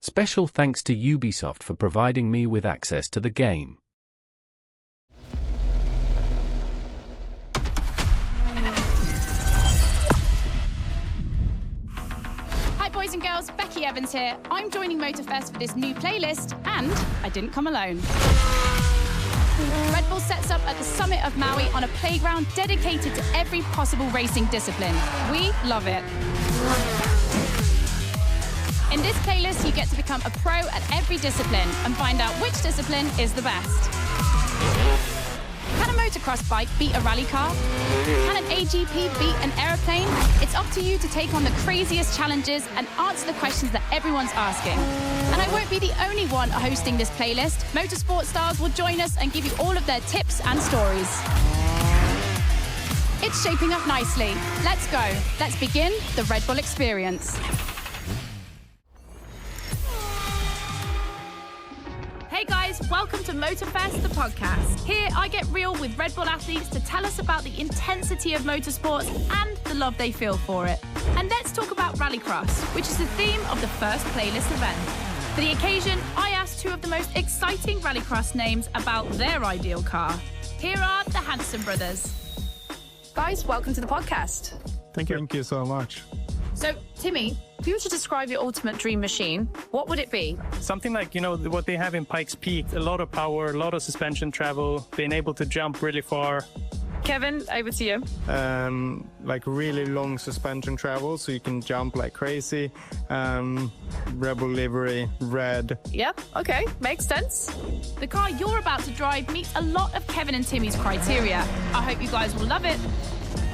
Special thanks to Ubisoft for providing me with access to the game. Hi boys and girls, Becky Evans here. I'm joining Motorfest for this new playlist, and I didn't come alone. Red Bull sets up at the summit of Maui on a playground dedicated to every possible racing discipline. We love it. In this playlist, you get to become a pro at every discipline and find out which discipline is the best. Can a motocross bike beat a rally car? Can an AGP beat an aeroplane? It's up to you to take on the craziest challenges and answer the questions that everyone's asking. And I won't be the only one hosting this playlist. Motorsport stars will join us and give you all of their tips and stories. It's shaping up nicely. Let's go. Let's begin the Red Bull experience. Hey guys, welcome to Motorfest, the podcast. Here I get real with Red Bull athletes to tell us about the intensity of motorsports and the love they feel for it. And let's talk about Rallycross, which is the theme of the first playlist event. For the occasion, I asked two of the most exciting Rallycross names about their ideal car. Here are the Hanson brothers. Guys, welcome to the podcast. Thank you. Thank you so much. So, Timmy, if you were to describe your ultimate dream machine, what would it be? Something like, what they have in Pikes Peak, a lot of power, a lot of suspension travel, being able to jump really far. Kevin, over to you. Like really long suspension travel, so you can jump like crazy. Rebel livery, red. Yep, okay, makes sense. The car you're about to drive meets a lot of Kevin and Timmy's criteria. I hope you guys will love it.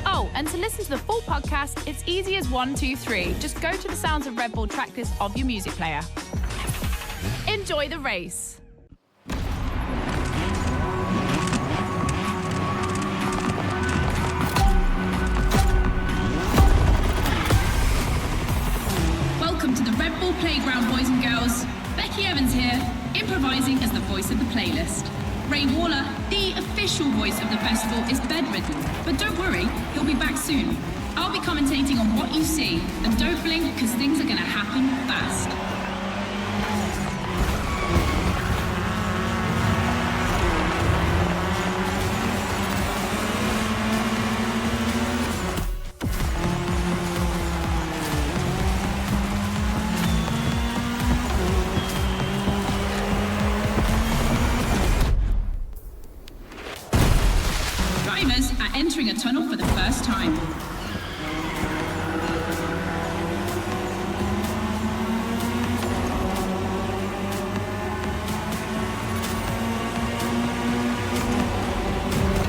Oh, and to listen to the full podcast, it's easy as 1, 2, 3. Just go to the Sounds of Red Bull tracklist of your music player. Enjoy the race. Welcome to the Red Bull Playground, boys and girls. Becky Evans here, improvising as the voice of the playlist. Ray Waller, the official voice of the festival, is bedridden, but don't worry, he'll be back soon. I'll be commentating on what you see, and don't blink because things are going to happen fast. Drivers are entering a tunnel for the first time.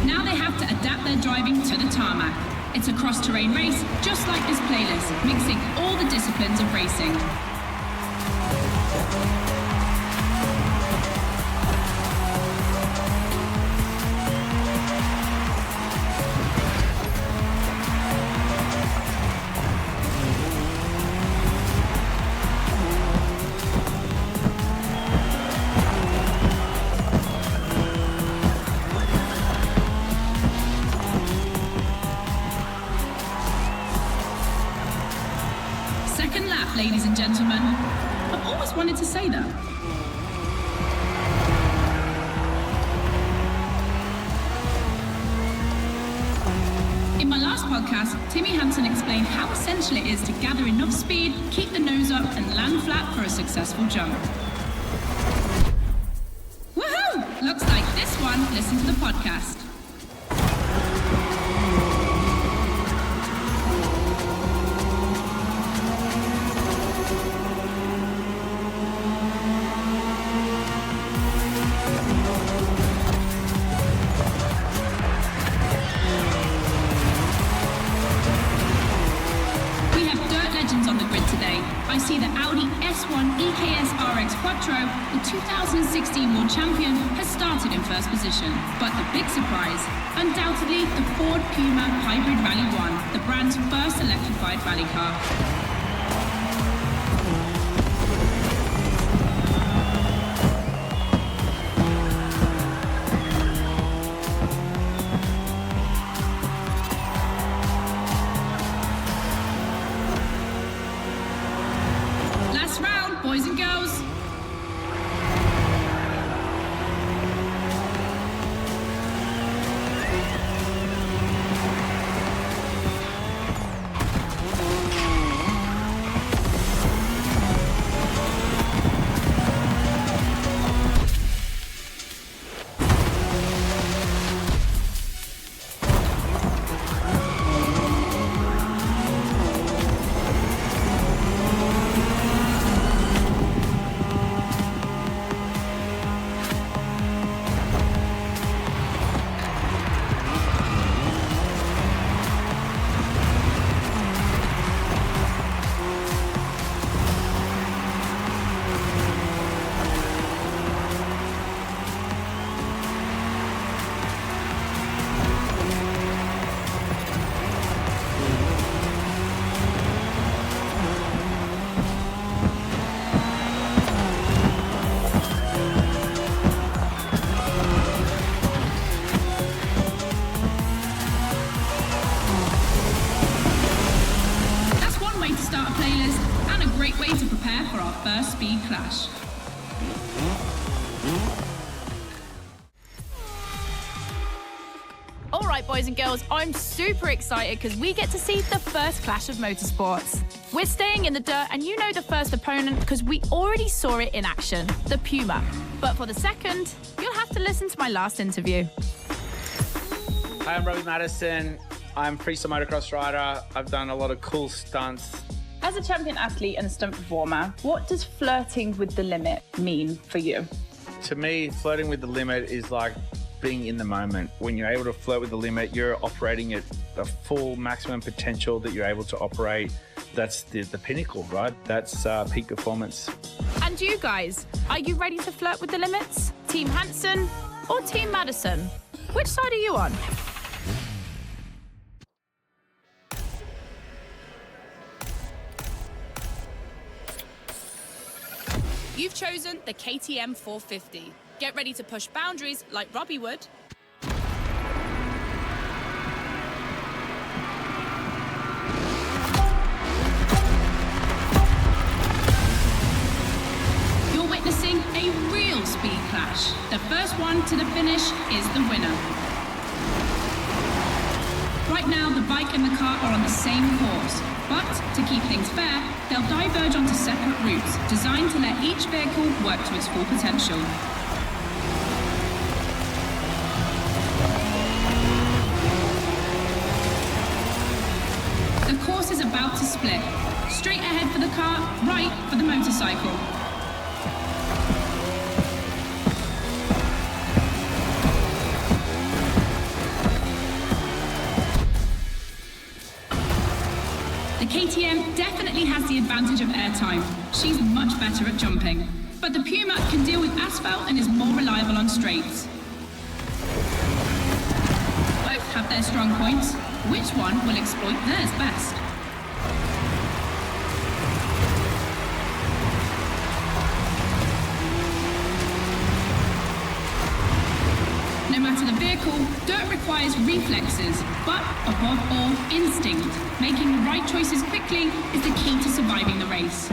Now they have to adapt their driving to the tarmac. It's a cross-terrain race, just like this playlist, mixing all the disciplines of racing. Second lap, ladies and gentlemen. I've always wanted to say that. In my last podcast, Timmy Hanson explained how essential it is to gather enough speed, keep the nose up, and land flat for a successful jump. Woohoo! Looks like this one. Listen to the podcast. I see the Audi S1 EKS RX Quattro, the 2016 World Champion, has started in first position. But the big surprise, undoubtedly the Ford Puma Hybrid Rally 1, the brand's first electrified rally car. Boys and girls, our first speed clash. All right, boys and girls, I'm super excited because we get to see the first clash of motorsports. We're staying in the dirt, and you know the first opponent because we already saw it in action, the Puma. But for the second, you'll have to listen to my last interview. Hi, I'm Robbie Madison. I'm freestyle motocross rider. I've done a lot of cool stunts. As a champion athlete and stunt performer, what does flirting with the limit mean for you? To me, flirting with the limit is like being in the moment. When you're able to flirt with the limit, you're operating at the full maximum potential that you're able to operate. That's the pinnacle, right? That's peak performance. And you guys, are you ready to flirt with the limits? Team Hansen or Team Madison? Which side are you on? You've chosen the KTM 450. Get ready to push boundaries like Robbie would. You're witnessing a real speed clash. The first one to the finish is the winner. Right now, the bike and the car are on the same course, but to keep things fair, they'll diverge onto separate routes, designed to let each vehicle work to its full potential. The course is about to split. Straight ahead for the car, right for the motorcycle. The KTM definitely has the advantage of airtime. She's much better at jumping. But the Puma can deal with asphalt and is more reliable on straights. Both have their strong points. Which one will exploit theirs best? No matter the vehicle, dirt requires reflexes, but above all, instinct. Making the right choices quickly is the key to surviving the race.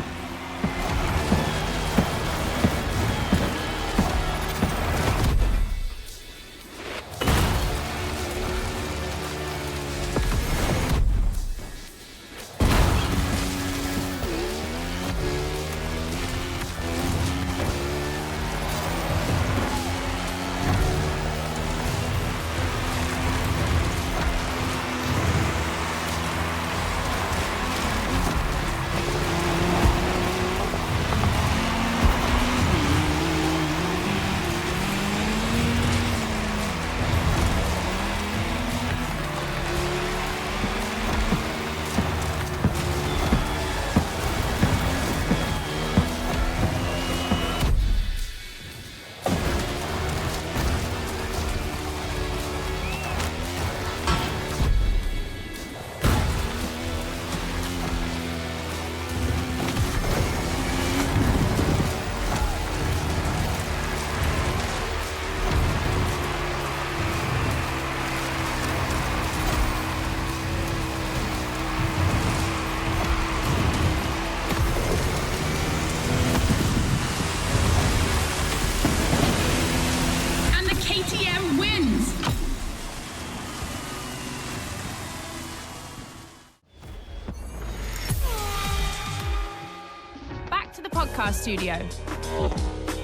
Studio.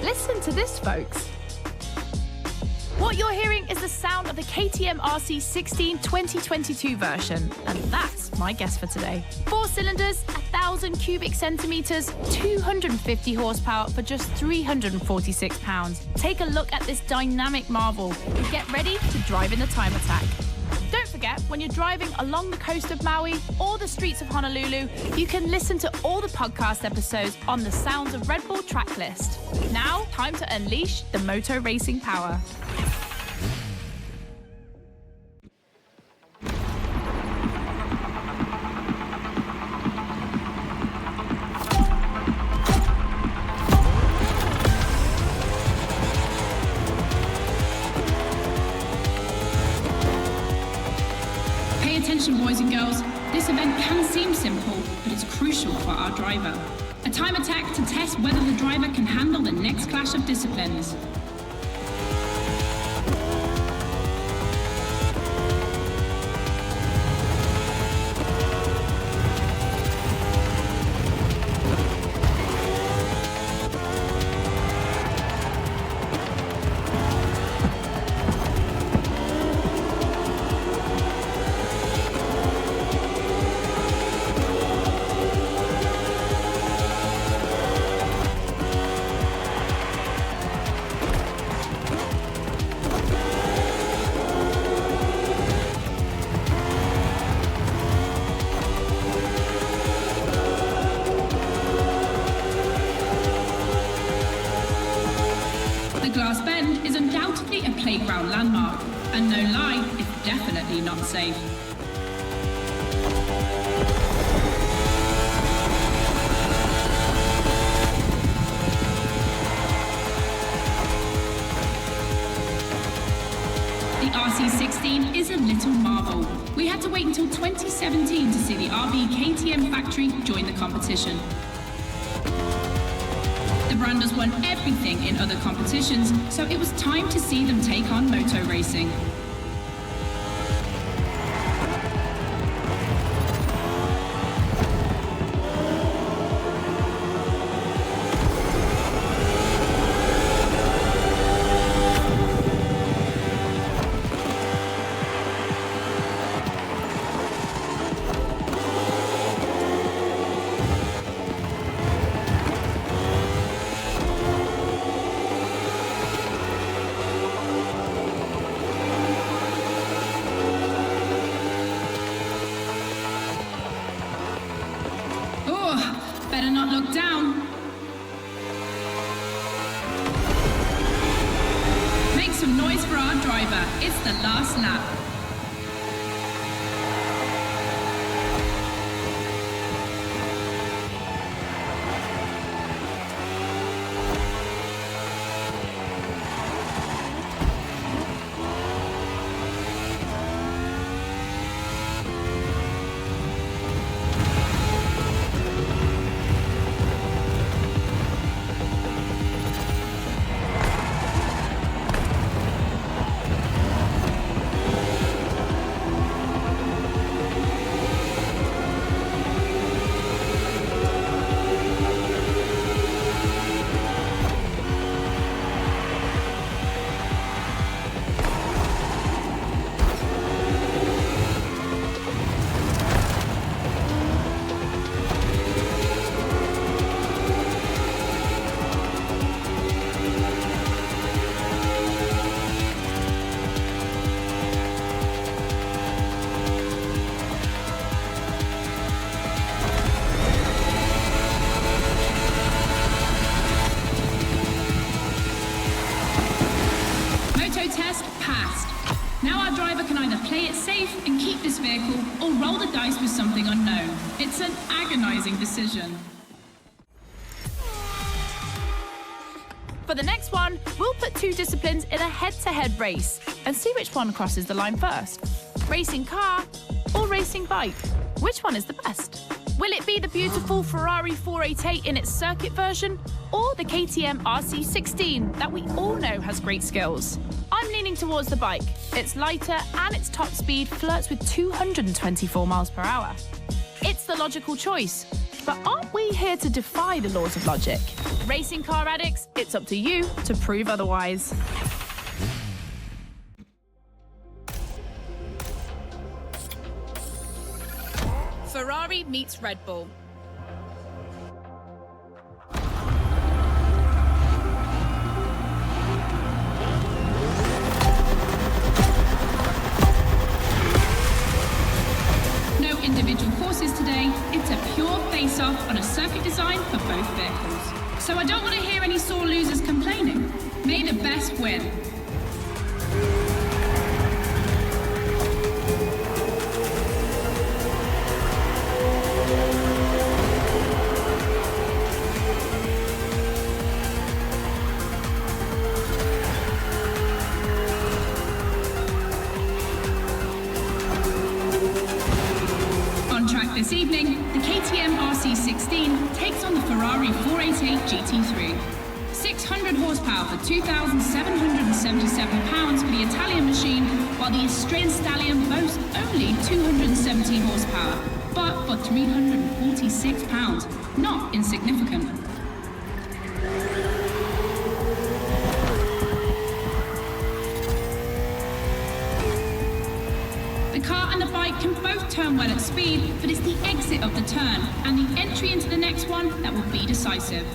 Listen to this, folks. What you're hearing is the sound of the KTM RC16 2022 version, and that's my guess for today. 4 cylinders, 1,000 cubic centimeters, 250 horsepower for just 346 pounds. Take a look at this dynamic marvel and get ready to drive in the time attack. Don't forget, when you're driving along the coast of Maui or the streets of Honolulu, you can listen to all the podcast episodes on the Sounds of Red Bull track list. Now, time to unleash the moto racing power. Boys and girls, this event can seem simple, but it's crucial for our driver. A time attack to test whether the driver can handle the next clash of disciplines. Glass Bend is undoubtedly a playground landmark, and no lie, it's definitely not safe. The RC16 is a little marvel. We had to wait until 2017 to see the RB KTM factory join the competition. The brand has won everything in other competitions, so it was time to see them take on moto racing. Better not look down. Make some noise for our driver. It's the last lap. Vehicle or roll the dice with something unknown. It's an agonizing decision. For the next one, we'll put two disciplines in a head-to-head race and see which one crosses the line first. Racing car or racing bike? Which one is the best? Will it be the beautiful Ferrari 488 in its circuit version or the KTM RC16 that we all know has great skills? I'm leaning towards the bike. It's lighter and its top speed flirts with 224 miles per hour. It's the logical choice. But aren't we here to defy the laws of logic? Racing car addicts, it's up to you to prove otherwise. Ferrari meets Red Bull. No individual courses today. It's a pure face-off on a circuit designed for both vehicles. So I don't want to hear any sore losers complaining. May the best win. This evening, evening, the KTM RC16 takes on the Ferrari 488 GT3. 600 horsepower for 2,777 pounds for the Italian machine, while the Austrian Stallion boasts only 217 horsepower, but for 346 pounds, not insignificant. The car and the bike can both turn well at speed, but it's the exit of the turn and the entry into the next one that will be decisive.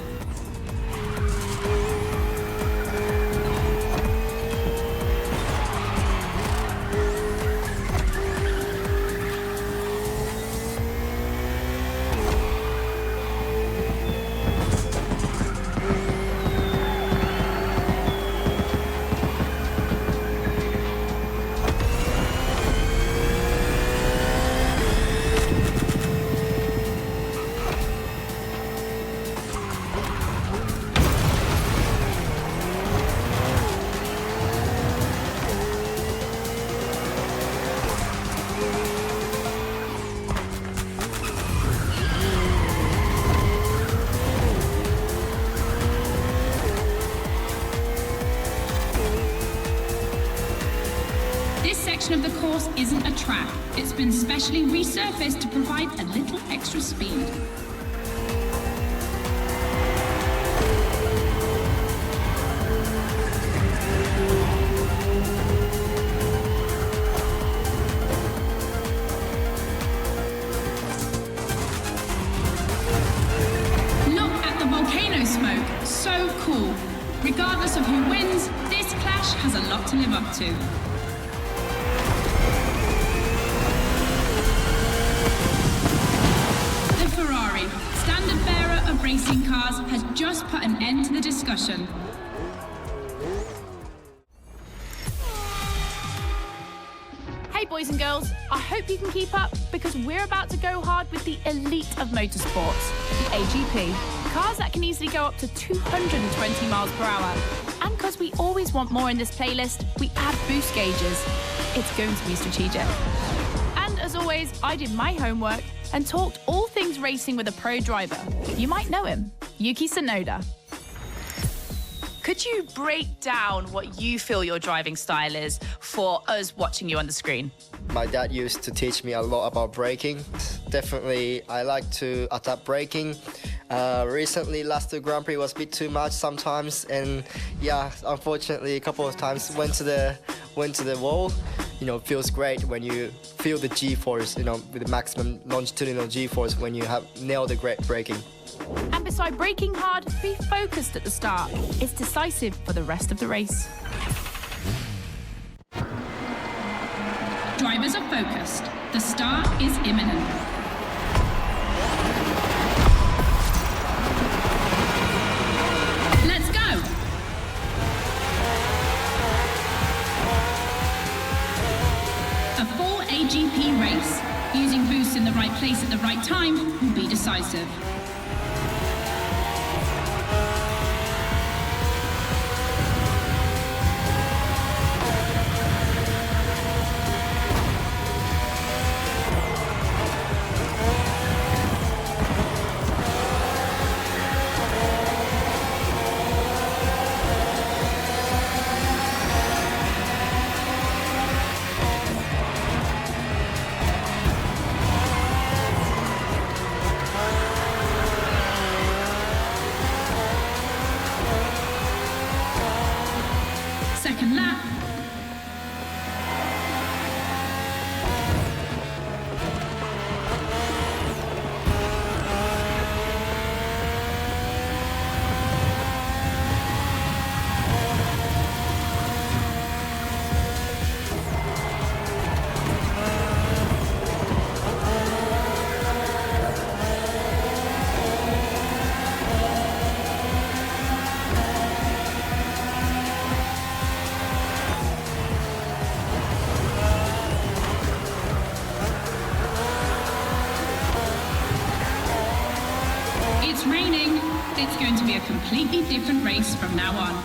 Of the course isn't a track. It's been specially resurfaced to provide a little extra speed. Look at the volcano smoke. So cool. Regardless of who wins, this clash has a lot to live up to. Standard bearer of racing cars, has just put an end to the discussion. Hey boys and girls, I hope you can keep up because we're about to go hard with the elite of motorsports, the AGP. Cars that can easily go up to 220 miles per hour. And because we always want more in this playlist, we add boost gauges. It's going to be strategic. And as always, I did my homework and talked all things racing with a pro driver. You might know him, Yuki Tsunoda. Could you break down what you feel your driving style is for us watching you on the screen? My dad used to teach me a lot about braking. Definitely, I like to adapt braking. Recently, last Grand Prix was a bit too much sometimes, and yeah, unfortunately, a couple of times went to the wall. You know, it feels great when you feel the G-force, you know, with the maximum longitudinal G-force when you have nailed the great braking. And beside braking hard, be focused at the start. It's decisive for the rest of the race. Drivers are focused. The start is imminent. Let's go! A full AGP race, using boosts in the right place at the right time, will be decisive. Second lap. It's raining. It's going to be a completely different race from now on.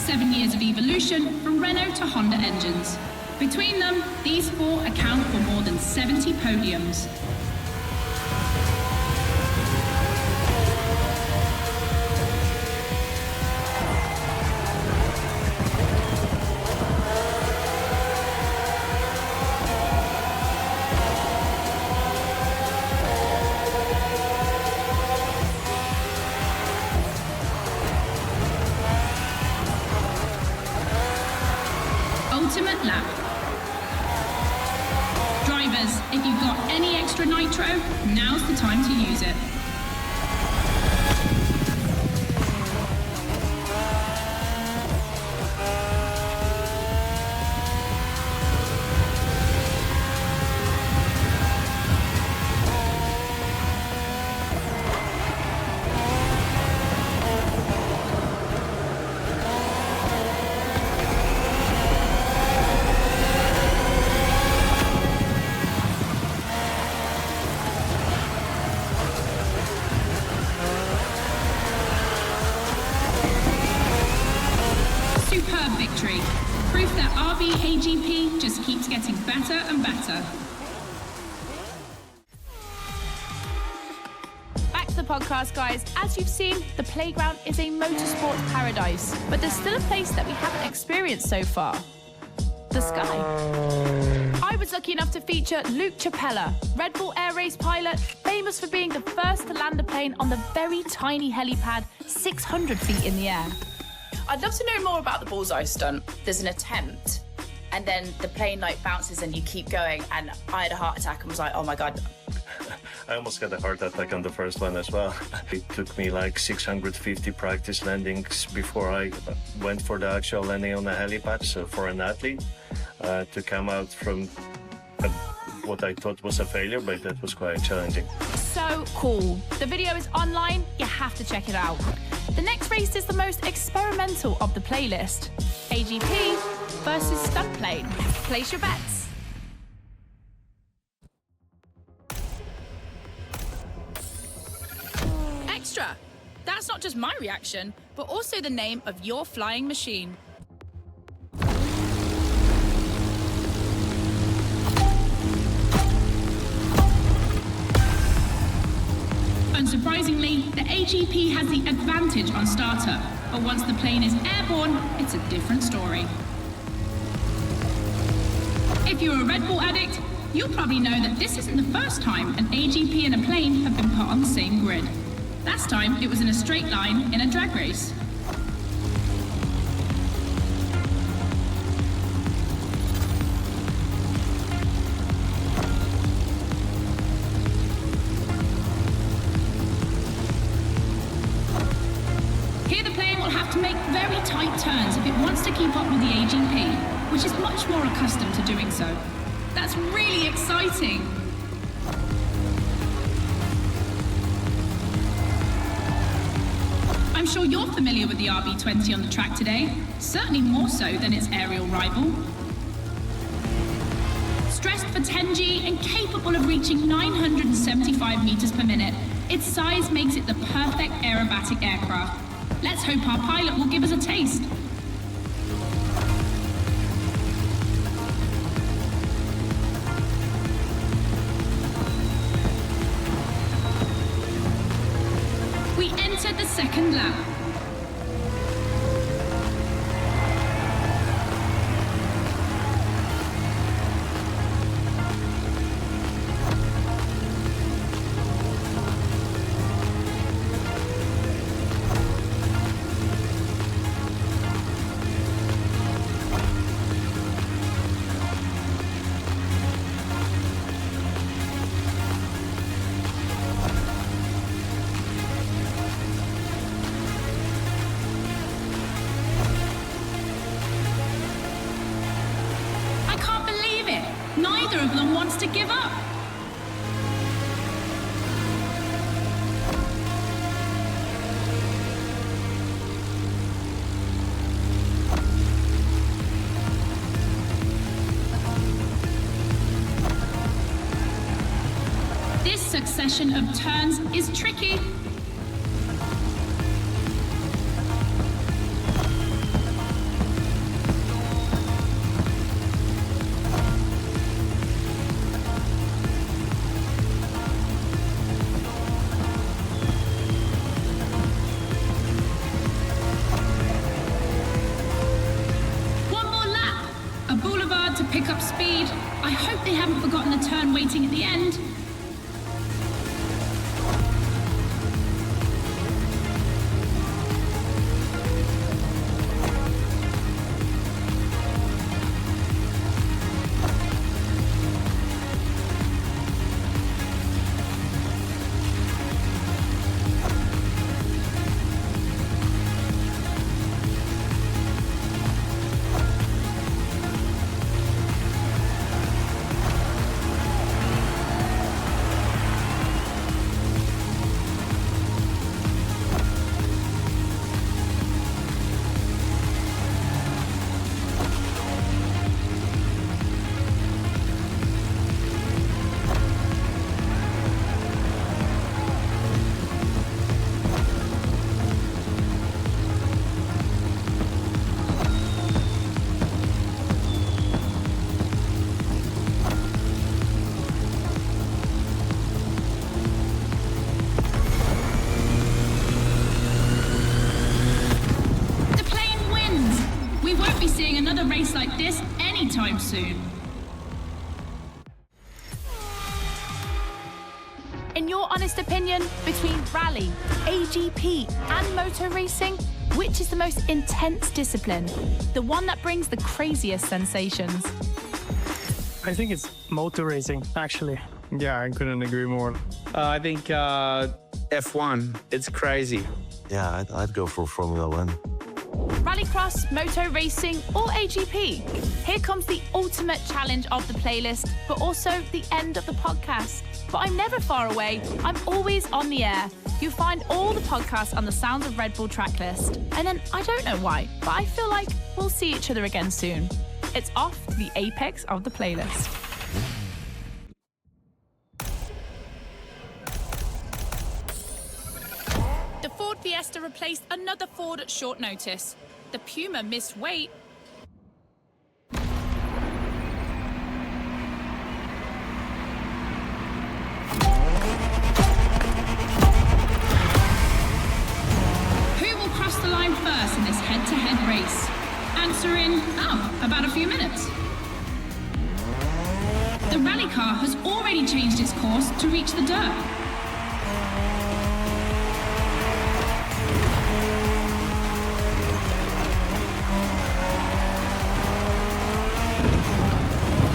7 years of evolution from Renault to Honda engines. Between them, these four account for more than 70 podiums. Ultimate lap. Drivers, if you've got any extra nitro, now's the time to use it. Superb victory. Proof that RB AGP just keeps getting better and better. Back to the podcast, guys. As you've seen, the playground is a motorsport paradise, but there's still a place that we haven't experienced so far. The sky. I was lucky enough to feature Luke Chapella, Red Bull Air Race pilot, famous for being the first to land a plane on the very tiny helipad 600 feet in the air. I'd love to know more about the bullseye stunt. There's an attempt, and then the plane like bounces and you keep going, and I had a heart attack and was like, oh my God. I almost got a heart attack on the first one as well. It took me like 650 practice landings before I went for the actual landing on the helipad. So for an athlete to come out from what I thought was a failure, but that was quite challenging. So cool. The video is online. You have to check it out. The next race is the most experimental of the playlist. AGP versus stunt plane. Place your bets. Extra! That's not just my reaction, but also the name of your flying machine. Unsurprisingly, the AGP has the advantage on startup, but once the plane is airborne, it's a different story. If you're a Red Bull addict, you'll probably know that this isn't the first time an AGP and a plane have been put on the same grid. Last time, it was in a straight line in a drag race. To make very tight turns if it wants to keep up with the AGP, which is much more accustomed to doing so. That's really exciting. I'm sure you're familiar with the RB20 on the track today, certainly more so than its aerial rival. Stressed for 10G and capable of reaching 975 meters per minute, its size makes it the perfect aerobatic aircraft. Let's hope our pilot will give us a taste. We enter the second lap. Neither of them wants to give up. This succession of turns is tricky. pick up speed. I hope they haven't forgotten the turn waiting at the end. Another race like this anytime soon. In your honest opinion, between rally, AGP and motor racing, which is the most intense discipline? The one that brings the craziest sensations? I think it's motor racing, actually. Yeah, I couldn't agree more. I think F1, it's crazy. Yeah, I'd go for Formula 1. Rallycross, moto racing, or AGP? Here comes the ultimate challenge of the playlist, but also the end of the podcast. But I'm never far away. I'm always on the air. You'll find all the podcasts on the Sounds of Red Bull track list. And then, I don't know why, but I feel like we'll see each other again soon. It's off to the apex of the playlist. The Ford Fiesta replaced another Ford at short notice. The Puma missed weight. Who will cross the line first in this head-to-head race? Answer in, about a few minutes. The rally car has already changed its course to reach the dirt.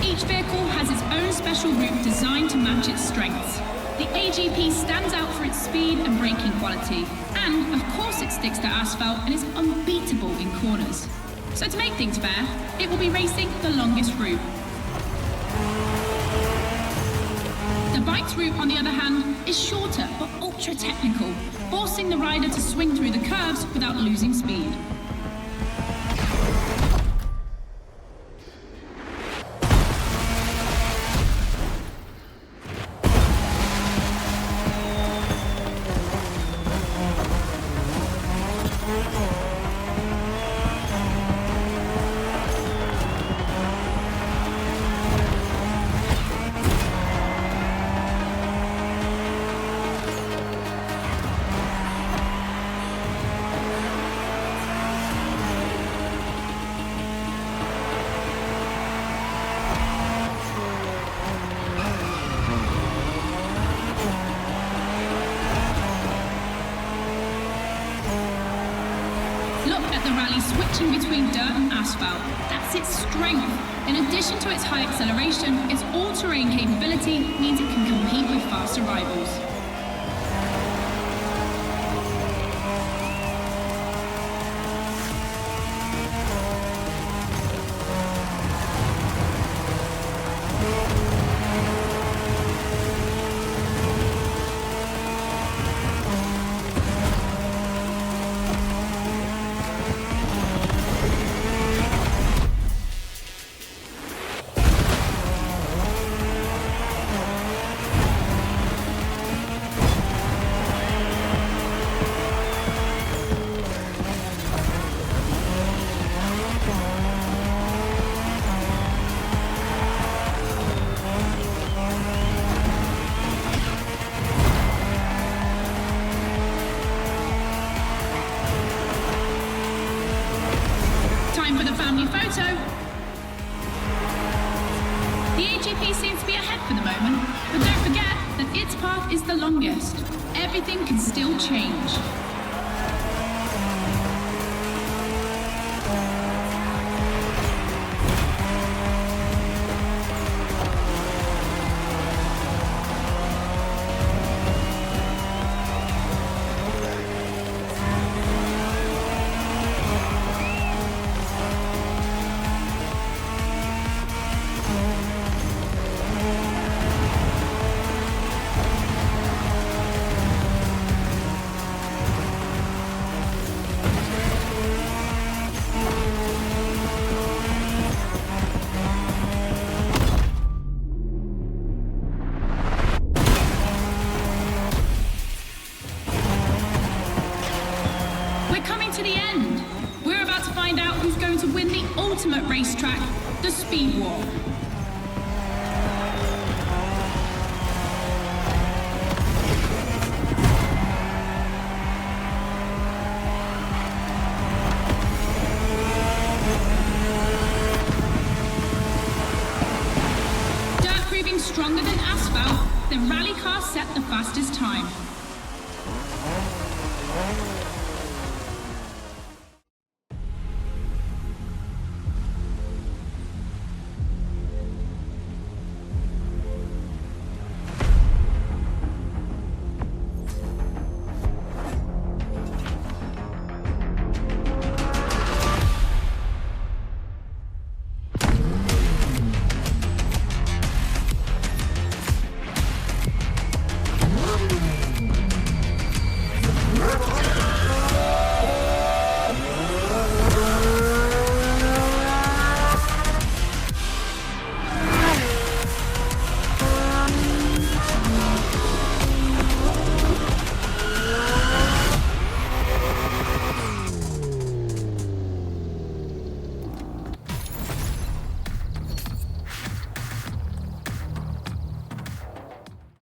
Each vehicle has its own special route designed to match its strengths. The AGP stands out for its speed and braking quality, and of course it sticks to asphalt and is unbeatable in corners. So to make things fair, it will be racing the longest route. The bike's route, on the other hand, is shorter but ultra technical, forcing the rider to swing through the curves without losing speed. Switching between dirt and asphalt, that's its strength. In addition to its high acceleration, its all-terrain capability means it can compete with faster rivals. Time for the family photo. MotoGP seems to be ahead for the moment, but don't forget that its path is the longest. Everything can still change. To the end. We're about to find out who's going to win the ultimate racetrack, the Speed War. Dirt proving stronger than asphalt, the rally car set the fastest time.